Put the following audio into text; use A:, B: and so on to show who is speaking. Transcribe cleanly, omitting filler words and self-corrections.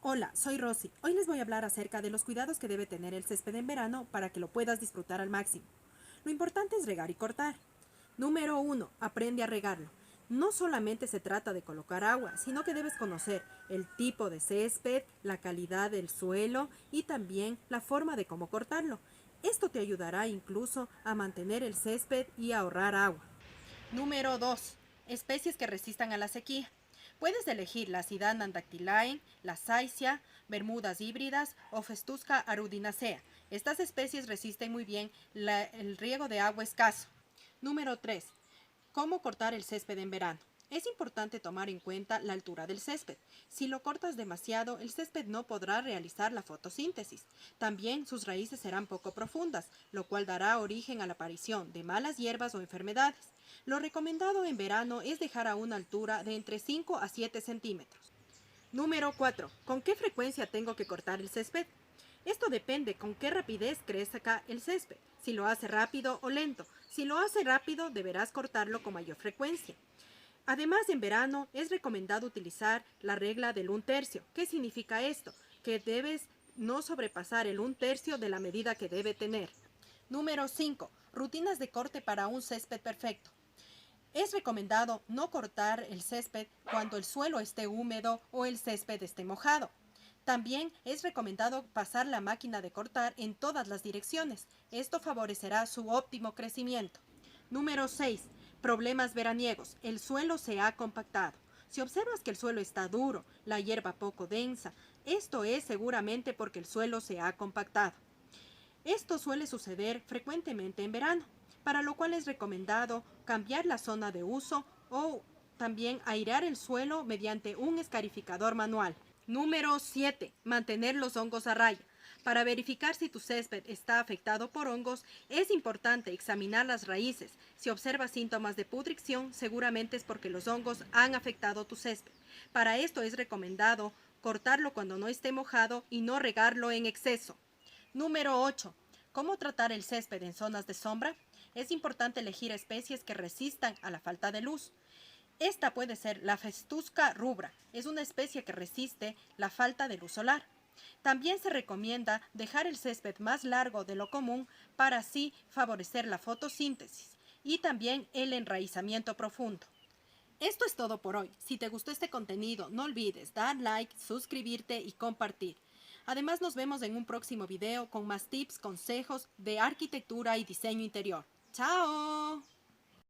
A: Hola, soy Rosy. Hoy les voy a hablar acerca de los cuidados que debe tener el césped en verano para que lo puedas disfrutar al máximo. Lo importante es regar y cortar. Número 1. Aprende a regarlo. No solamente se trata de colocar agua, sino que debes conocer el tipo de césped, la calidad del suelo y también la forma de cómo cortarlo. Esto te ayudará incluso a mantener el césped y a ahorrar agua. Número 2. Especies que resistan a la sequía. Puedes elegir la Sidanan dactylae, la Saecia, Bermudas híbridas o Festusca arudinacea. Estas especies resisten muy bien el riego de agua escaso. Número 3. ¿Cómo cortar el césped en verano? Es importante tomar en cuenta la altura del césped. Si lo cortas demasiado, el césped no podrá realizar la fotosíntesis. También sus raíces serán poco profundas, lo cual dará origen a la aparición de malas hierbas o enfermedades. Lo recomendado en verano es dejar a una altura de entre 5 a 7 centímetros. Número 4. ¿Con qué frecuencia tengo que cortar el césped? Esto depende con qué rapidez crezca el césped, si lo hace rápido o lento. Si lo hace rápido, deberás cortarlo con mayor frecuencia. Además, en verano es recomendado utilizar la regla del 1/3. ¿Qué significa esto? Que debes no sobrepasar el 1/3 de la medida que debe tener. Número 5. Rutinas de corte para un césped perfecto. Es recomendado no cortar el césped cuando el suelo esté húmedo o el césped esté mojado. También es recomendado pasar la máquina de cortar en todas las direcciones. Esto favorecerá su óptimo crecimiento. Número 6. Problemas veraniegos. El suelo se ha compactado. Si observas que el suelo está duro, la hierba poco densa, esto es seguramente porque el suelo se ha compactado. Esto suele suceder frecuentemente en verano, para lo cual es recomendado cambiar la zona de uso o también airear el suelo mediante un escarificador manual. Número 7. Mantener los hongos a raya. Para verificar si tu césped está afectado por hongos, es importante examinar las raíces. Si observas síntomas de pudrición, seguramente es porque los hongos han afectado tu césped. Para esto es recomendado cortarlo cuando no esté mojado y no regarlo en exceso. Número 8. ¿Cómo tratar el césped en zonas de sombra? Es importante elegir especies que resistan a la falta de luz. Esta puede ser la Festusca rubra. Es una especie que resiste la falta de luz solar. También se recomienda dejar el césped más largo de lo común para así favorecer la fotosíntesis y también el enraizamiento profundo. Esto es todo por hoy. Si te gustó este contenido, no olvides dar like, suscribirte y compartir. Además, nos vemos en un próximo video con más tips, consejos de arquitectura y diseño interior. ¡Chao!